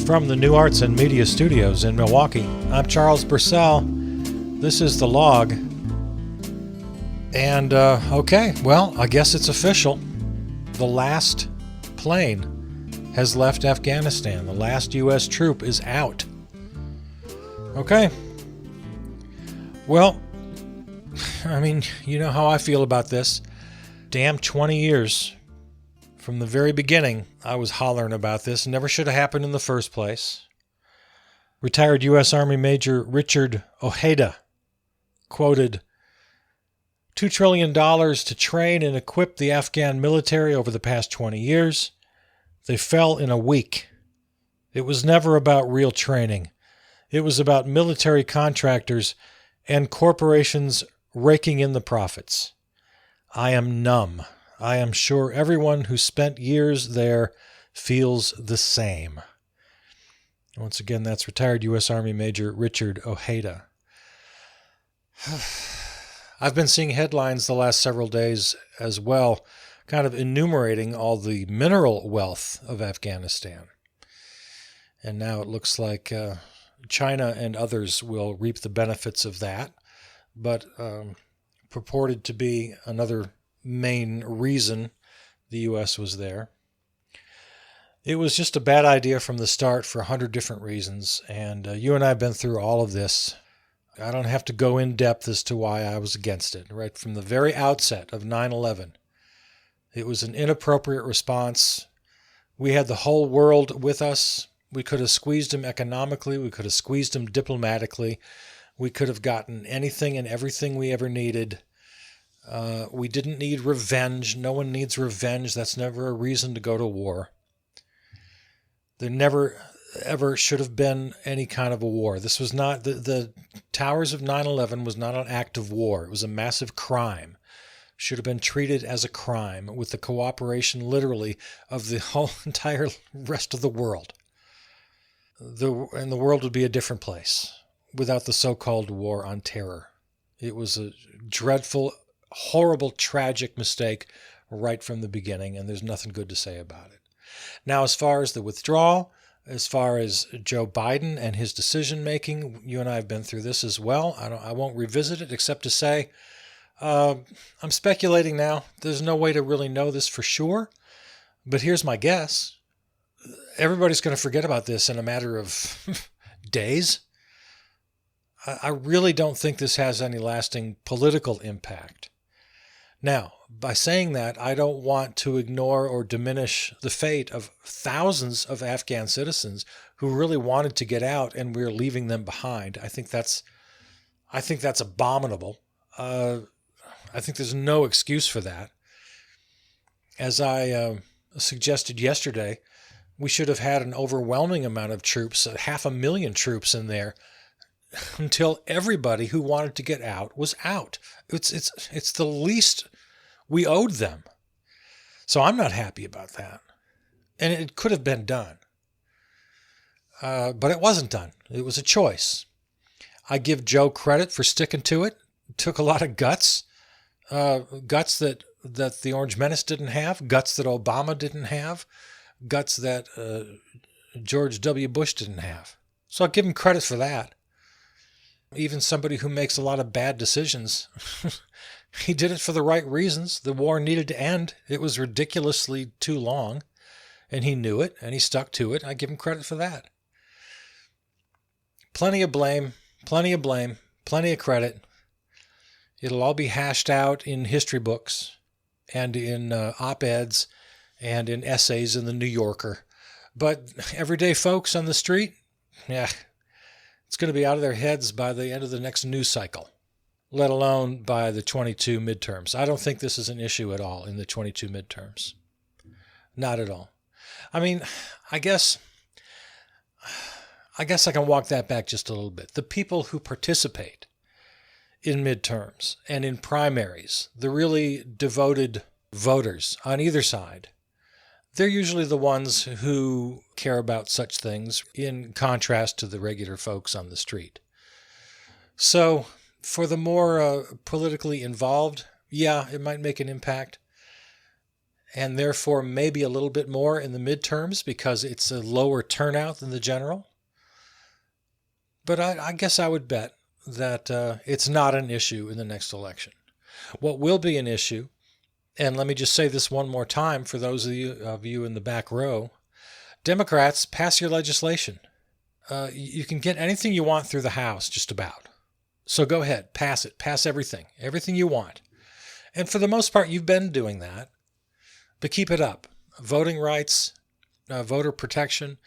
From the New Arts and Media Studios in Milwaukee, I'm Charles Bursell. This is The Log. And, okay, well, I guess it's official. The last plane has left Afghanistan. The last U.S. troop is out. Okay. Well, I mean, you know how I feel about this. Damn 20 years. From the very beginning, I was hollering about this. Never should have happened in the first place. Retired U.S. Army Major Richard Ojeda quoted, $2 trillion to train and equip the Afghan military over the past 20 years. They fell in a week. It was never about real training. It was about military contractors and corporations raking in the profits. I am numb. I am sure everyone who spent years there feels the same. Once again, that's retired U.S. Army Major Richard Ojeda. I've been seeing headlines the last several days as well, kind of enumerating all the mineral wealth of Afghanistan. And now it looks like China and others will reap the benefits of that, but purported to be another main reason the U.S. was there. It was just a bad idea from the start for 100 different reasons, and you and I have been through all of this. I don't have to go in depth as to why I was against it. Right from the very outset of 9/11, it was an inappropriate response. We had the whole world with us. We could have squeezed them economically. We could have squeezed them diplomatically. We could have gotten anything and everything we ever needed. We didn't need revenge. No one needs revenge. That's never a reason to go to war. There never, ever should have been any kind of a war. This was not, the towers of 9/11 was not an act of war. It was a massive crime. Should have been treated as a crime with the cooperation, literally, of the whole entire rest of the world. And the world would be a different place without the so-called war on terror. It was a dreadful, horrible, tragic mistake right from the beginning, and there's nothing good to say about it. Now, as far as the withdrawal, as far as Joe Biden and his decision-making, you and I have been through this as well. I won't revisit it except to say I'm speculating now. There's no way to really know this for sure, but here's my guess. Everybody's going to forget about this in a matter of days. I really don't think this has any lasting political impact. Now, by saying that, I don't want to ignore or diminish the fate of thousands of Afghan citizens who really wanted to get out and we're leaving them behind. I think that's abominable. I think there's no excuse for that. As I suggested yesterday, we should have had an overwhelming amount of troops, 500,000 troops in there, until everybody who wanted to get out was out. It's the least we owed them. So I'm not happy about that. And it could have been done. But it wasn't done. It was a choice. I give Joe credit for sticking to it. It took a lot of guts. Guts that the Orange Menace didn't have. Guts that Obama didn't have. Guts that George W. Bush didn't have. So I'll give him credit for that. Even somebody who makes a lot of bad decisions, he did it for the right reasons. The war needed to end. It was ridiculously too long, and he knew it, and he stuck to it. I give him credit for that. Plenty of blame, plenty of credit. It'll all be hashed out in history books and in op-eds and in essays in the New Yorker. But everyday folks on the street, it's going to be out of their heads by the end of the next news cycle, let alone by the 22 midterms. I don't think this is an issue at all in the 22 midterms. Not at all. I mean, I guess I can walk that back just a little bit. The people who participate in midterms and in primaries, the really devoted voters on either side, they're usually the ones who care about such things in contrast to the regular folks on the street. So For the more politically involved, yeah, it might make an impact. And therefore maybe a little bit more in the midterms because it's a lower turnout than the general. But I guess I would bet that it's not an issue in the next election. What will be an issue, and let me just say this one more time for those of you in the back row, Democrats, pass your legislation. You can get anything you want through the House, just about. So go ahead, pass it. Pass everything you want. And for the most part, you've been doing that. But keep it up. Voting rights, voter protection,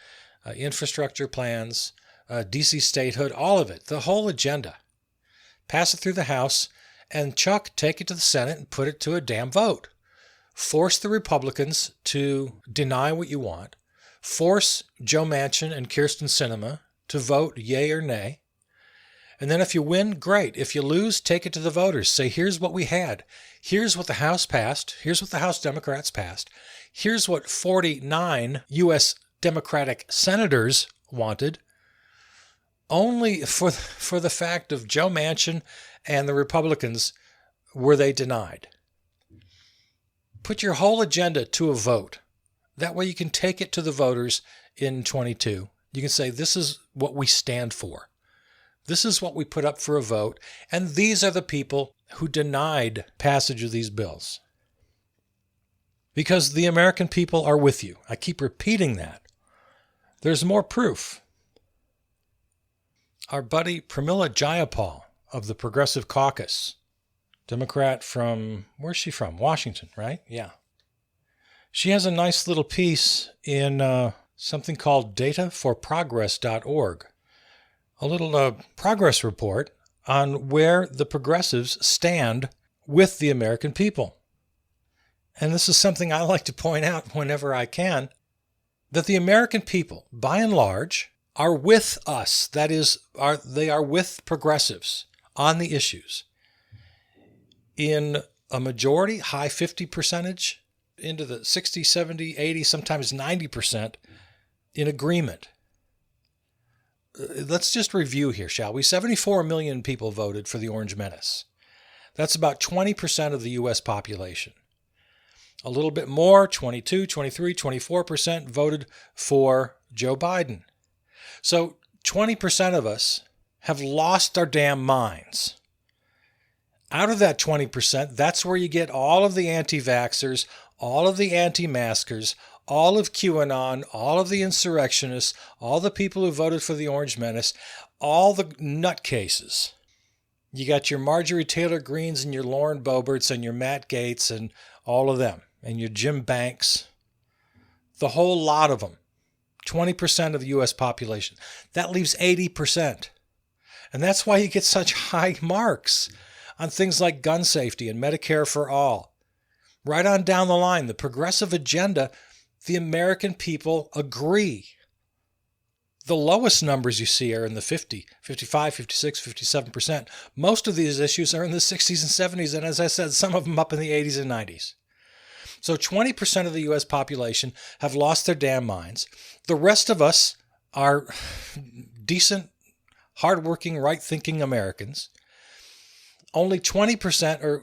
infrastructure plans, DC statehood, all of it, the whole agenda. Pass it through the House, and Chuck, take it to the Senate and put it to a damn vote. Force the Republicans to deny what you want. Force Joe Manchin and Kyrsten Sinema to vote yay or nay. And then if you win, great. If you lose, take it to the voters. Say, here's what we had. Here's what the House passed. Here's what the House Democrats passed. Here's what 49 U.S. Democratic senators wanted. Only for the fact of Joe Manchin and the Republicans were they denied. Put your whole agenda to a vote. That way you can take it to the voters in 22. You can say, this is what we stand for. This is what we put up for a vote, and these are the people who denied passage of these bills. Because the American people are with you. I keep repeating that. There's more proof. Our buddy Pramila Jayapal of the Progressive Caucus, Democrat from, where's she from? Washington, right? Yeah. She has a nice little piece in something called dataforprogress.org. A little progress report on where the progressives stand with the American people. And this is something I like to point out whenever I can, that the American people, by and large, are with us. That is, they are with progressives on the issues. In a majority, high 50 percentage, into the 60, 70, 80, sometimes 90% in agreement. Let's just review here, shall we? 74 million people voted for the Orange Menace. That's about 20% of the U.S. population. A little bit more, 22, 23, 24% voted for Joe Biden. So 20% of us have lost our damn minds. Out of that 20%, that's where you get all of the anti-vaxxers, all of the anti-maskers, all of QAnon, all of the insurrectionists, all the people who voted for the Orange Menace, all the nutcases. You got your Marjorie Taylor Greenes and your Lauren Boeberts and your Matt Gaetz and all of them, and your Jim Banks, the whole lot of them. 20% of the U.S. population. That leaves 80%. And that's why you get such high marks on things like gun safety and Medicare for all. Right on down the line, the progressive agenda, the American people agree. The lowest numbers you see are in the 50, 55, 56, 57%. Most of these issues are in the 60s and 70s, and as I said, some of them up in the 80s and 90s. So 20% of the U.S. population have lost their damn minds. The rest of us are decent, hardworking, right-thinking Americans. Only 20%, or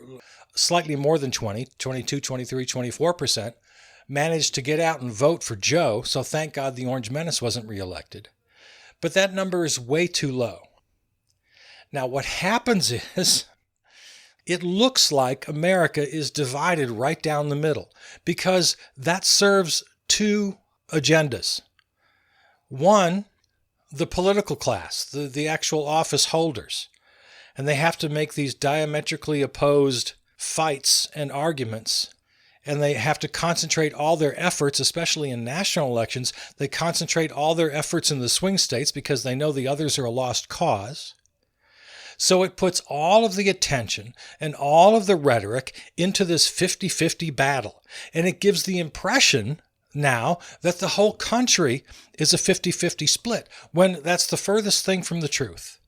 slightly more than 20, 22, 23, 24%, managed to get out and vote for Joe, so thank God the Orange Menace wasn't reelected. But that number is way too low. Now, what happens is, it looks like America is divided right down the middle, because that serves two agendas. One, the political class, the actual office holders. And they have to make these diametrically opposed fights and arguments. And they have to concentrate all their efforts, especially in national elections. They concentrate all their efforts in the swing states because they know the others are a lost cause. So it puts all of the attention and all of the rhetoric into this 50-50 battle. And it gives the impression now that the whole country is a 50-50 split, when that's the furthest thing from the truth.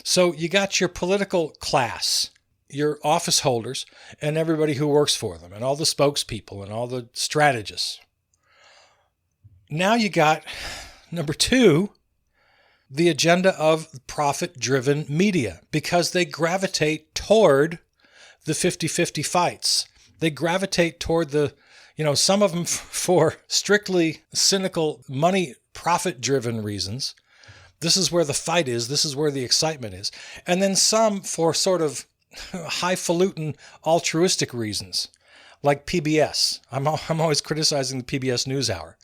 So you got your political class, your office holders, and everybody who works for them, and all the spokespeople, and all the strategists. Now you got, number two, the agenda of profit-driven media because they gravitate toward the 50-50 fights. They gravitate toward some of them for strictly cynical money profit-driven reasons. This is where the fight is. This is where the excitement is. And then some for sort of highfalutin altruistic reasons, like PBS. I'm always criticizing the PBS NewsHour.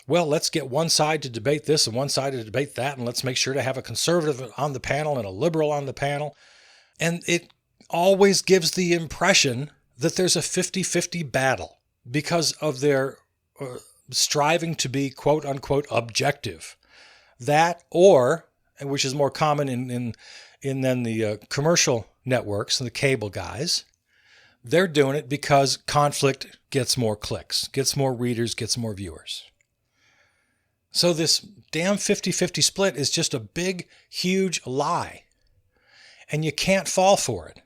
Well, let's get one side to debate this and one side to debate that, and let's make sure to have a conservative on the panel and a liberal on the panel. And it always gives the impression that there's a 50-50 battle because of their striving to be quote-unquote objective. That, or, which is more common in the commercial networks and the cable guys, they're doing it because conflict gets more clicks, gets more readers, gets more viewers. So this damn 50-50 split is just a big, huge lie. And you can't fall for it.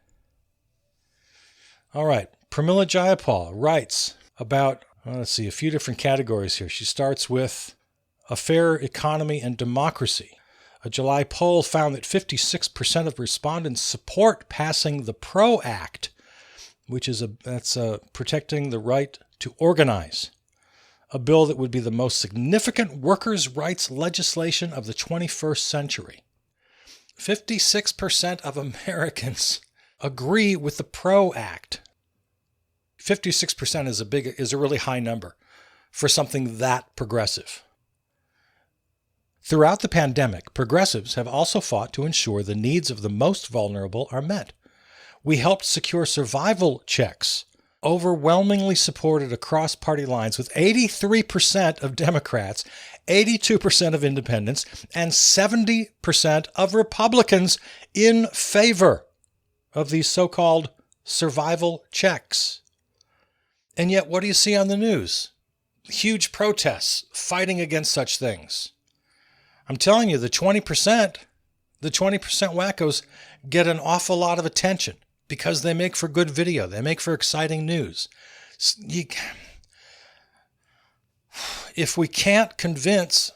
All right. Pramila Jayapal writes about, a few different categories here. She starts with a fair economy and democracy. A July poll found that 56% of respondents support passing the PRO Act, which is protecting the right to organize. A bill that would be the most significant workers' rights legislation of the 21st century. 56% of Americans agree with the PRO Act. 56% is a really high number for something that progressive. Throughout the pandemic, progressives have also fought to ensure the needs of the most vulnerable are met. We helped secure survival checks, overwhelmingly supported across party lines, with 83% of Democrats, 82% of independents, and 70% of Republicans in favor of these so-called survival checks. And yet, what do you see on the news? Huge protests fighting against such things. I'm telling you, the 20% wackos get an awful lot of attention because they make for good video. They make for exciting news. If we can't convince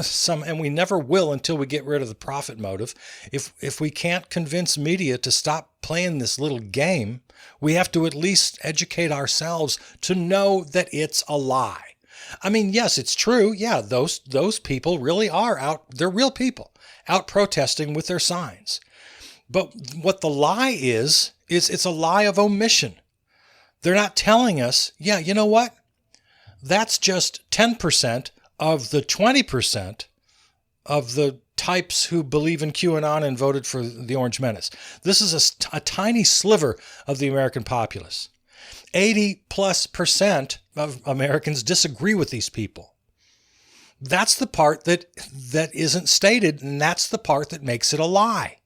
some, and we never will until we get rid of the profit motive, if we can't convince media to stop playing this little game, we have to at least educate ourselves to know that it's a lie. I mean, yes, it's true. Yeah, those people really are out. They're real people out protesting with their signs. But what the lie is it's a lie of omission. They're not telling us, yeah, you know what? That's just 10% of the 20% of the types who believe in QAnon and voted for the Orange Menace. This is a tiny sliver of the American populace. 80+% of Americans disagree with these people. That's the part that isn't stated, and that's the part that makes it a lie.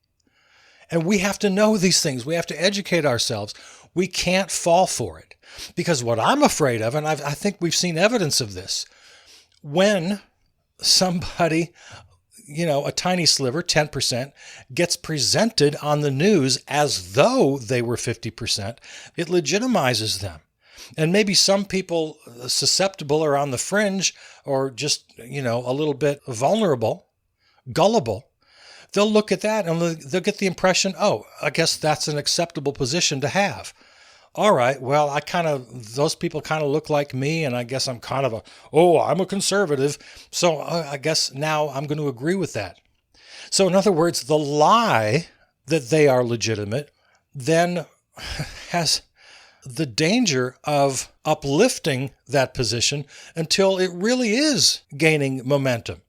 And we have to know these things. We have to educate ourselves. We can't fall for it. Because what I'm afraid of, and I think we've seen evidence of this, when somebody, a tiny sliver, 10%, gets presented on the news as though they were 50%, it legitimizes them. And maybe some people susceptible or on the fringe or just, a little bit vulnerable, gullible, they'll look at that and they'll get the impression, oh, I guess that's an acceptable position to have. All right, well, those people kind of look like me, and I guess I'm kind of I'm a conservative, so I guess now I'm going to agree with that. So in other words, the lie that they are legitimate then has the danger of uplifting that position until it really is gaining momentum.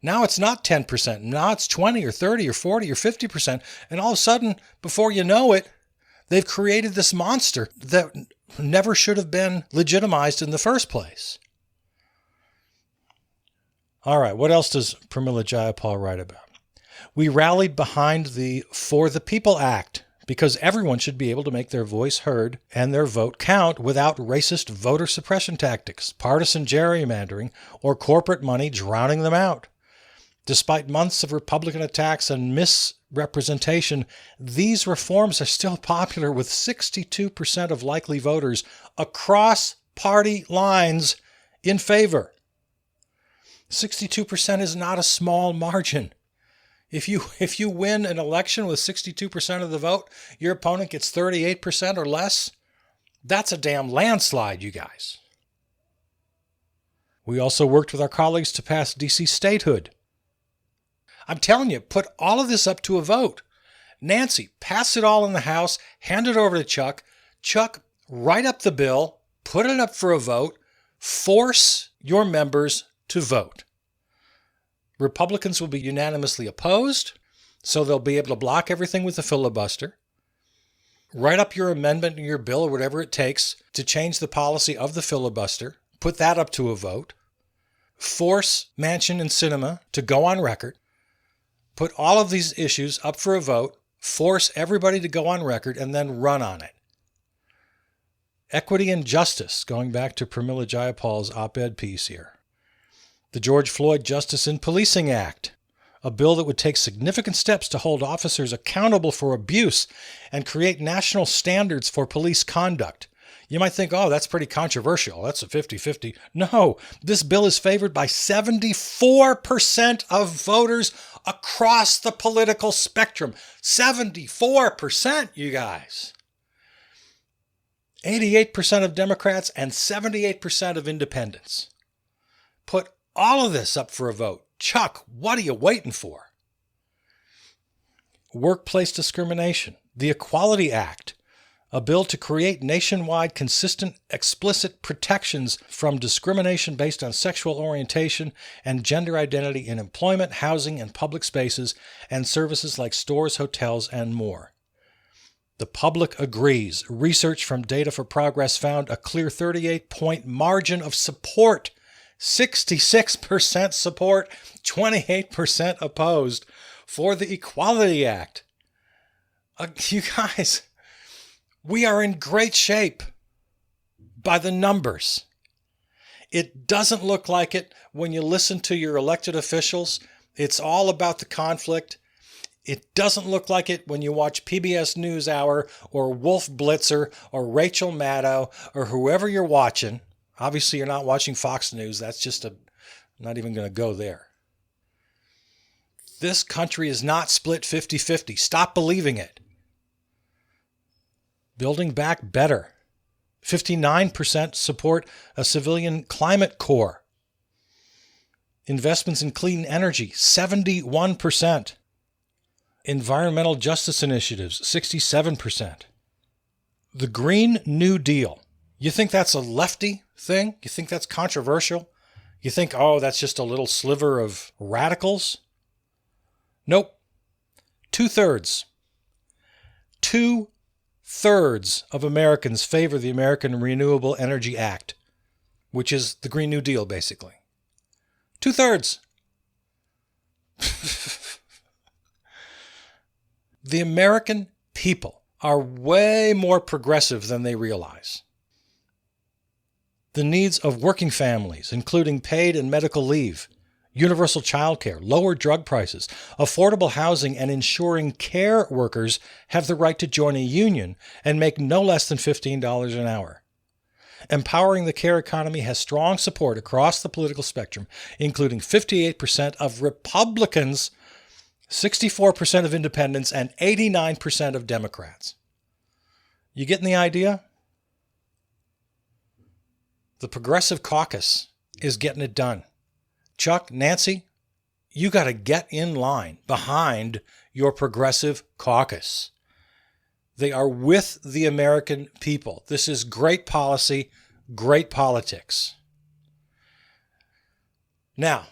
Now it's not 10%. Now it's 20 or 30 or 40 or 50%. And all of a sudden, before you know it, they've created this monster that never should have been legitimized in the first place. All right, what else does Pramila Jayapal write about? We rallied behind the For the People Act because everyone should be able to make their voice heard and their vote count without racist voter suppression tactics, partisan gerrymandering, or corporate money drowning them out. Despite months of Republican attacks and misrepresentation, these reforms are still popular with 62% of likely voters across party lines in favor. 62% is not a small margin. If you win an election with 62% of the vote, your opponent gets 38% or less, that's a damn landslide, you guys. We also worked with our colleagues to pass DC statehood. I'm telling you, put all of this up to a vote. Nancy, pass it all in the House, hand it over to Chuck. Chuck, write up the bill, put it up for a vote, force your members to vote. Republicans will be unanimously opposed, so they'll be able to block everything with the filibuster. Write up your amendment in your bill or whatever it takes to change the policy of the filibuster. Put that up to a vote. Force Manchin and Sinema to go on record. Put all of these issues up for a vote. Force everybody to go on record and then run on it. Equity and justice, going back to Pramila Jayapal's op-ed piece here. The George Floyd Justice in Policing Act, a bill that would take significant steps to hold officers accountable for abuse and create national standards for police conduct. You might think, oh, that's pretty controversial. That's a 50-50. No, this bill is favored by 74% of voters across the political spectrum. 74%, you guys. 88% of Democrats and 78% of independents. Put all of this up for a vote. Chuck, what are you waiting for? Workplace discrimination, the Equality Act, a bill to create nationwide consistent, explicit protections from discrimination based on sexual orientation and gender identity in employment, housing, and public spaces, and services like stores, hotels, and more. The public agrees. Research from Data for Progress found a clear 38-point margin of support. 66% support, 28% opposed for the Equality Act. You guys, we are in great shape by the numbers. It doesn't look like it when you listen to your elected officials. It's all about the conflict. It doesn't look like it when you watch PBS NewsHour or Wolf Blitzer or Rachel Maddow or whoever you're watching. Obviously, you're not watching Fox News. That's just I'm not even going to go there. This country is not split 50-50. Stop believing it. Building Back Better. 59% support a civilian climate corps. Investments in clean energy. 71%. Environmental justice initiatives. 67%. The Green New Deal. You think that's a lefty thing? You think that's controversial? You think, oh, that's just a little sliver of radicals? Nope. 2/3. 2/3 of Americans favor the American Renewable Energy Act, which is the Green New Deal, basically. 2/3. The American people are way more progressive than they realize. The needs of working families, including paid and medical leave, universal child care, lower drug prices, affordable housing, and ensuring care workers have the right to join a union and make no less than $15 an hour. Empowering the care economy has strong support across the political spectrum, including 58% of Republicans, 64% of independents, and 89% of Democrats. You getting the idea? The Progressive Caucus is getting it done. Chuck, Nancy, you got to get in line behind your Progressive Caucus. They are with the American people. This is great policy, great politics. Now,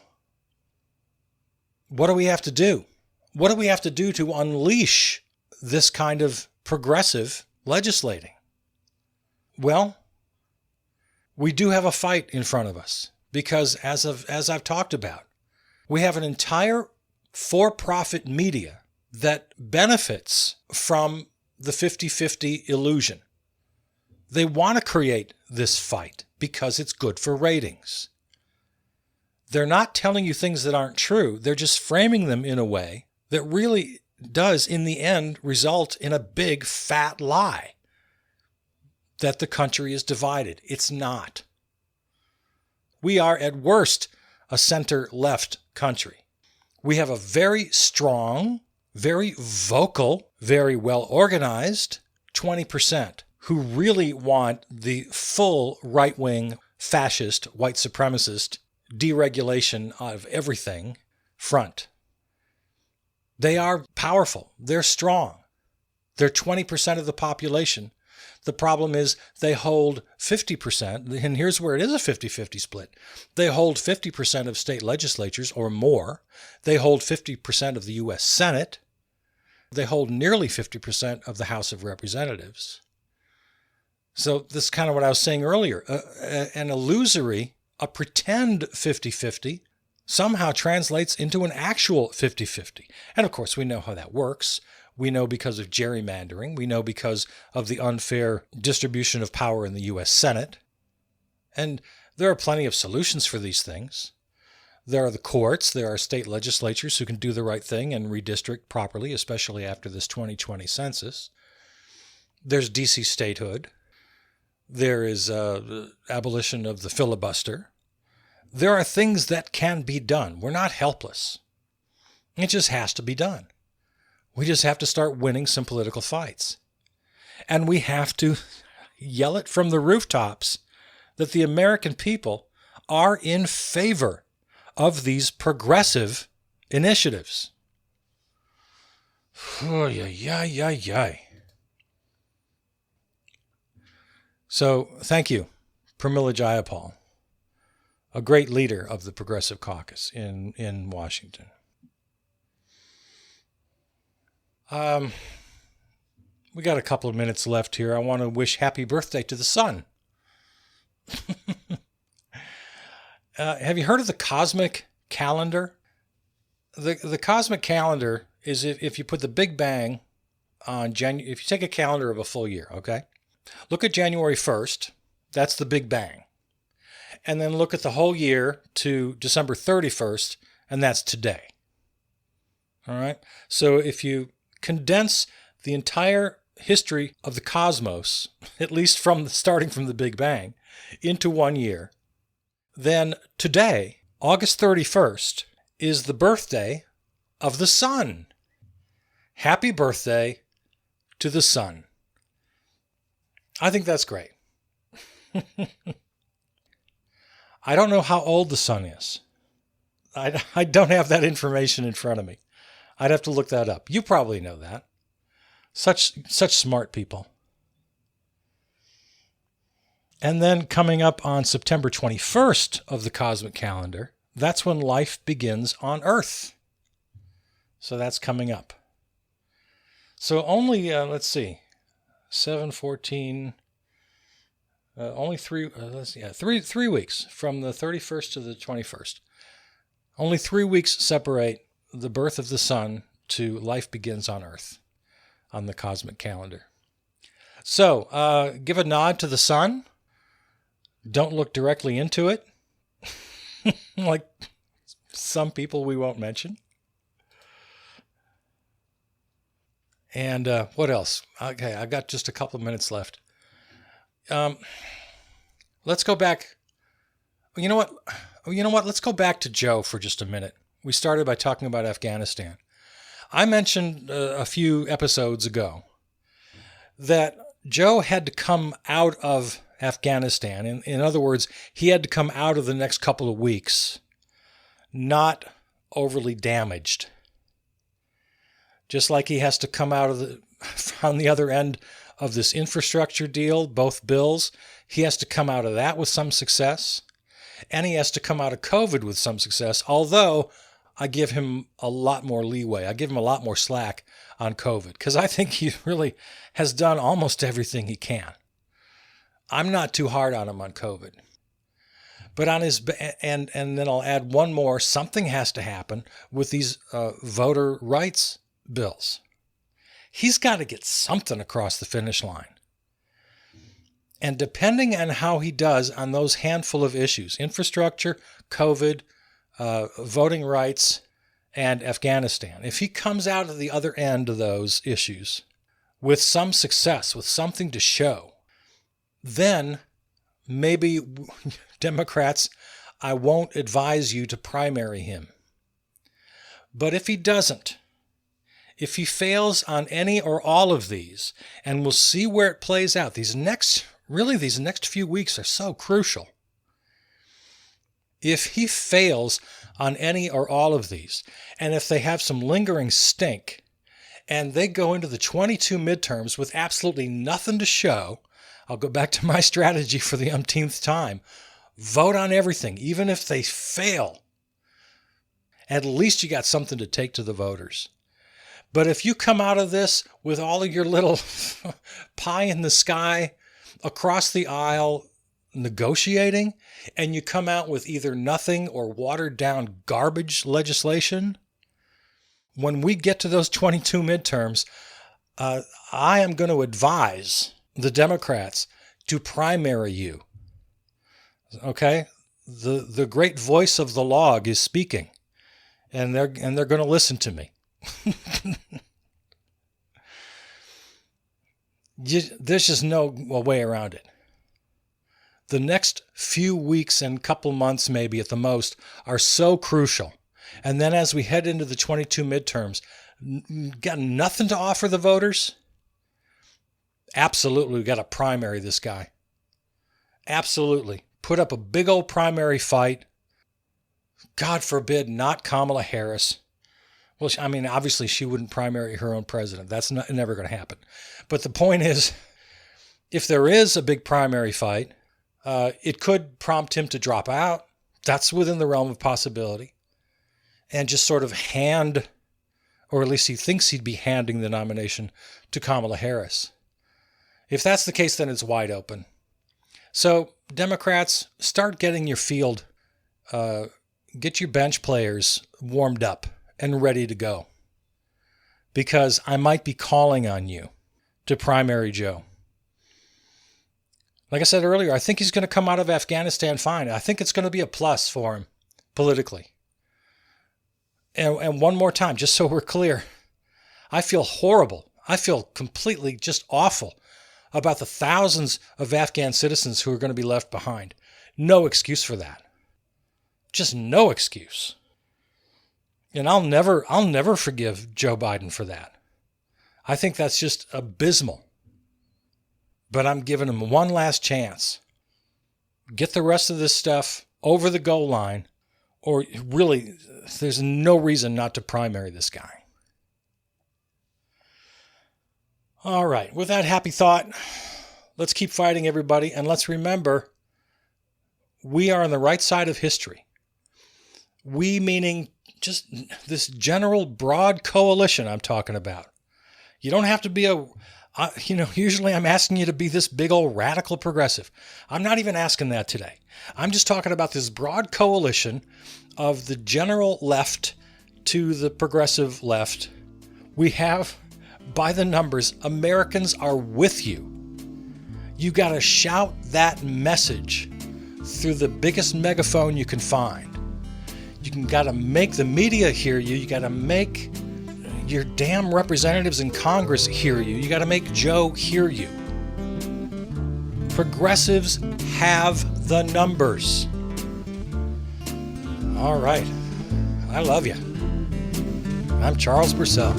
what do we have to do? What do we have to do to unleash this kind of progressive legislating? Well, we do have a fight in front of us because, as I've talked about, we have an entire for-profit media that benefits from the 50-50 illusion. They want to create this fight because it's good for ratings. They're not telling you things that aren't true. They're just framing them in a way that really does, in the end, result in a big, fat lie that the country is divided. It's not. We are, at worst, a center-left country. We have a very strong, very vocal, very well organized 20% who really want the full right-wing, fascist, white supremacist deregulation of everything front. They are powerful. They're strong. They're 20% of the population. The problem is they hold 50%, and here's where it is a 50-50 split. They hold 50% of state legislatures or more. They hold 50% of the U.S. Senate. They hold nearly 50% of the House of Representatives. So this is kind of what I was saying earlier. An illusory, a pretend 50-50 somehow translates into an actual 50-50. And of course, we know how that works. We know because of gerrymandering. We know because of the unfair distribution of power in the U.S. Senate. And there are plenty of solutions for these things. There are the courts. There are state legislatures who can do the right thing and redistrict properly, especially after this 2020 census. There's D.C. statehood. There is the abolition of the filibuster. There are things that can be done. We're not helpless. It just has to be done. We just have to start winning some political fights. And we have to yell it from the rooftops that the American people are in favor of these progressive initiatives. Oh, yeah. So thank you, Pramila Jayapal, a great leader of the Progressive Caucus in Washington. We got a couple of minutes left here. I want to wish happy birthday to the sun. Have you heard of the cosmic calendar? The cosmic calendar is if you put the Big Bang on January, if you take a calendar of a full year, okay? Look at January 1st. That's the Big Bang. And then look at the whole year to December 31st, and that's today. All right? So if you condense the entire history of the cosmos, at least starting from the Big Bang, into 1 year, then today, August 31st, is the birthday of the sun. Happy birthday to the sun. I think that's great. I don't know how old the sun is. I don't have that information in front of me. I'd have to look that up. You probably know that. Such smart people. And then coming up on September 21st of the cosmic calendar, that's when life begins on Earth. So that's coming up. So only, let's see, 7/14, only 3 weeks from the 31st to the 21st. Only 3 weeks separate the birth of the sun to life begins on Earth on the cosmic calendar. So give a nod to the sun. Don't look directly into it, like some people we won't mention. And what else? Okay, I got just a couple of minutes left. Let's go back. You know what? Let's go back to Joe for just a minute. We started by talking about Afghanistan. I mentioned a few episodes ago that Joe had to come out of Afghanistan. In other words, he had to come out of the next couple of weeks not overly damaged. Just like he has to come out of on the other end of this infrastructure deal, both bills, he has to come out of that with some success. And he has to come out of COVID with some success, although I give him a lot more leeway. I give him a lot more slack on COVID because I think he really has done almost everything he can. I'm not too hard on him on COVID. But on his, and then I'll add one more, something has to happen with these voter rights bills. He's got to get something across the finish line. And depending on how he does on those handful of issues, infrastructure, COVID, voting rights, and Afghanistan, if he comes out of the other end of those issues with some success, with something to show, then maybe Democrats, I won't advise you to primary him. But if he doesn't, if he fails on any or all of these, and we'll see where it plays out, these next few weeks are so crucial. If he fails on any or all of these, and if they have some lingering stink, and they go into the 22 midterms with absolutely nothing to show, I'll go back to my strategy for the umpteenth time. Vote on everything, even if they fail. At least you got something to take to the voters. But if you come out of this with all of your little pie in the sky, across the aisle negotiating, and you come out with either nothing or watered down garbage legislation, when we get to those 22 midterms, I am going to advise the Democrats to primary you. Okay? The great voice of the log is speaking, and they're going to listen to me. There's just no way around it. The next few weeks and couple months, maybe at the most, are so crucial. And then as we head into the 22 midterms, got nothing to offer the voters? Absolutely, we got to primary this guy. Absolutely. Put up a big old primary fight. God forbid, not Kamala Harris. Well, I mean, obviously she wouldn't primary her own president. That's never going to happen. But the point is, if there is a big primary fight, it could prompt him to drop out. That's within the realm of possibility. And just sort of hand, or at least he thinks he'd be handing the nomination to Kamala Harris. If that's the case, then it's wide open. So Democrats, start getting your field, get your bench players warmed up and ready to go. Because I might be calling on you to primary Joe. Like I said earlier, I think he's going to come out of Afghanistan fine. I think it's going to be a plus for him politically. And one more time, just so we're clear, I feel horrible. I feel completely just awful about the thousands of Afghan citizens who are going to be left behind. No excuse for that. Just no excuse. And I'll never forgive Joe Biden for that. I think that's just abysmal. But I'm giving him one last chance. Get the rest of this stuff over the goal line, or really, there's no reason not to primary this guy. All right, with that happy thought, let's keep fighting, everybody, and let's remember, we are on the right side of history. We meaning just this general broad coalition I'm talking about. You don't have to be usually I'm asking you to be this big old radical progressive. I'm not even asking that today. I'm just talking about this broad coalition of the general left to the progressive left. We have, by the numbers, Americans are with you. You got to shout that message through the biggest megaphone you can find. You got to make the media hear you. You got to make your damn representatives in Congress hear you. You got to make Joe hear you. Progressives have the numbers. All right. I love you. I'm Charles Purcell.